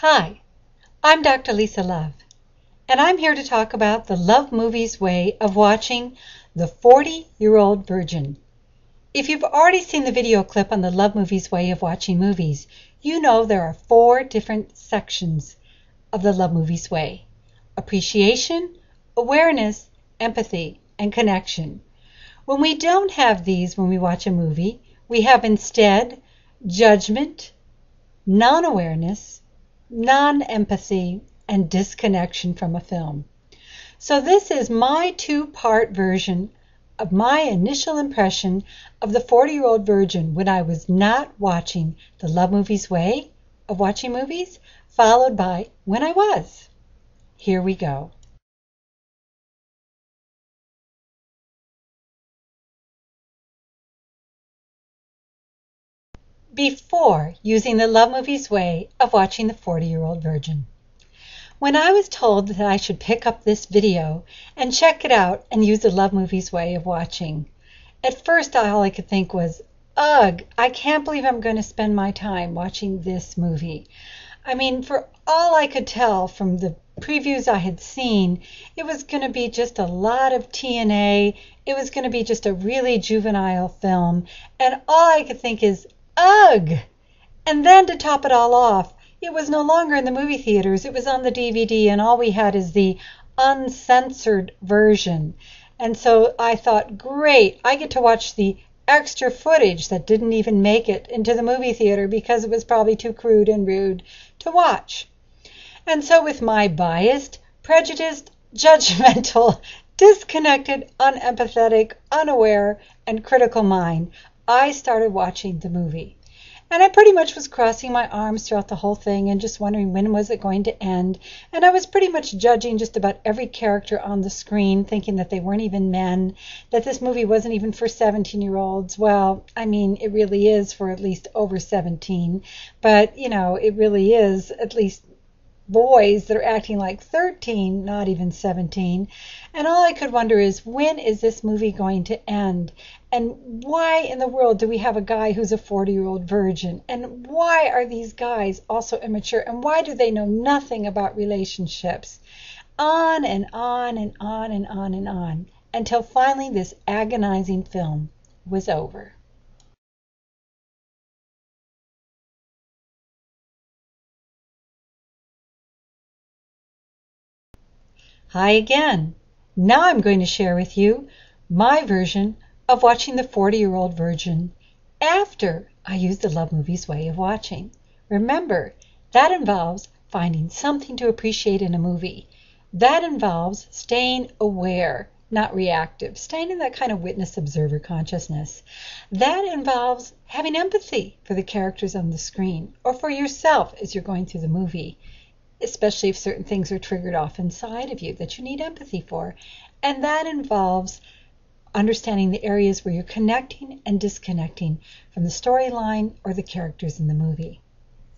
Hi, I'm Dr. Lisa Love, and I'm here to talk about the Love Movies way of watching The 40-Year-Old Virgin. If you've already seen the video clip on the Love Movies way of watching movies, you know there are 4 different sections of the Love Movies way: appreciation, awareness, empathy, and connection. When we don't have these when we watch a movie, we have instead judgment, non-awareness, non-empathy, and disconnection from a film. So this is my 2-part version of my initial impression of the 40-Year-Old Virgin when I was not watching the Love Movies way of watching movies, followed by when I was. Here we go. Before using the Love Movies way of watching the 40-Year-Old Virgin. When I was told that I should pick up this video and check it out and use the Love Movies way of watching, at first all I could think was, ugh, I can't believe I'm going to spend my time watching this movie. I mean, for all I could tell from the previews I had seen, it was going to be just a lot of TNA. It was going to be just a really juvenile film. And all I could think is, ugh! And then to top it all off, it was no longer in the movie theaters. It was on the DVD, and all we had is the uncensored version. And so I thought, great, I get to watch the extra footage that didn't even make it into the movie theater because it was probably too crude and rude to watch. And so with my biased, prejudiced, judgmental, disconnected, unempathetic, unaware, and critical mind, I started watching the movie. And I pretty much was crossing my arms throughout the whole thing and just wondering when was it going to end. And I was pretty much judging just about every character on the screen, thinking that they weren't even men, that this movie wasn't even for 17-year-olds. Well, I mean, it really is for at least over 17. But, you know, it really is at least boys that are acting like 13, not even 17. And all I could wonder is, when is this movie going to end? And why in the world do we have a guy who's a 40-year-old virgin? And why are these guys also immature? And why do they know nothing about relationships? On and on and on and on and on, until finally this agonizing film was over. Hi again. Now I'm going to share with you my version of watching the 40-Year-Old Virgin after I used the Love Movies way of watching. Remember, that involves finding something to appreciate in a movie. That involves staying aware, not reactive, staying in that kind of witness-observer consciousness. That involves having empathy for the characters on the screen or for yourself as you're going through the movie, especially if certain things are triggered off inside of you that you need empathy for. And that involves understanding the areas where you're connecting and disconnecting from the storyline or the characters in the movie.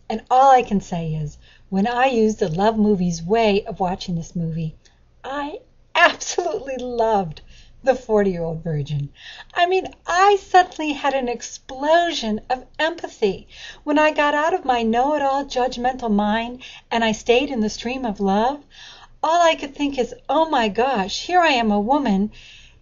And all I can say is, when I used the Love Movies way of watching this movie, I absolutely loved the 40-Year-Old Virgin. I mean, I suddenly had an explosion of empathy when I got out of my know-it-all judgmental mind and I stayed in the stream of love. All I could think is, oh my gosh, here I am, a woman,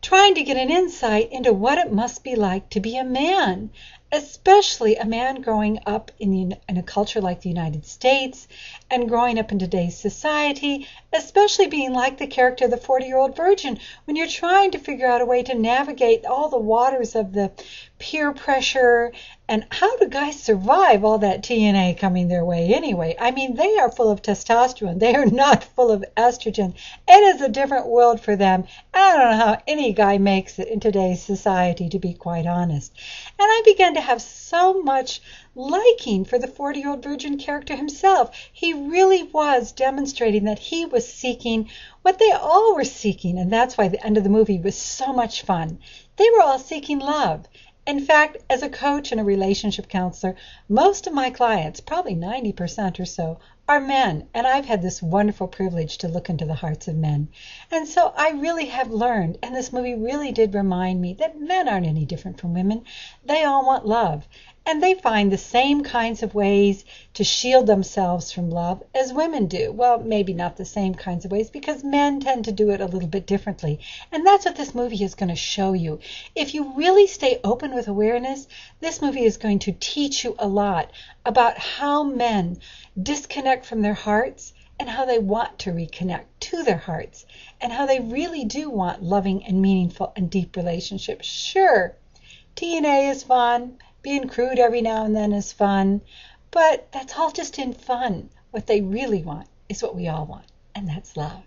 trying to get an insight into what it must be like to be a man, especially a man growing up in a culture like the United States and growing up in today's society, especially being like the character of the 40-Year-Old Virgin, when you're trying to figure out a way to navigate all the waters of the peer pressure. And how do guys survive all that TNA coming their way anyway? I mean, they are full of testosterone. They are not full of estrogen. It is a different world for them. I don't know how any guy makes it in today's society, to be quite honest. And I began to have so much liking for the 40-Year-Old Virgin character himself. He really was demonstrating that he was seeking what they all were seeking, and that's why the end of the movie was so much fun. They were all seeking love. In fact, as a coach and a relationship counselor, most of my clients, probably 90% or so, are men, and I've had this wonderful privilege to look into the hearts of men. And so I really have learned, and this movie really did remind me, that men aren't any different from women. They all want love. And they find the same kinds of ways to shield themselves from love as women do. Well, maybe not the same kinds of ways, because men tend to do it a little bit differently. And that's what this movie is going to show you. If you really stay open with awareness, this movie is going to teach you a lot about how men disconnect from their hearts and how they want to reconnect to their hearts and how they really do want loving and meaningful and deep relationships. Sure, TNA is fun. Being crude every now and then is fun, but that's all just in fun. What they really want is what we all want, and that's love.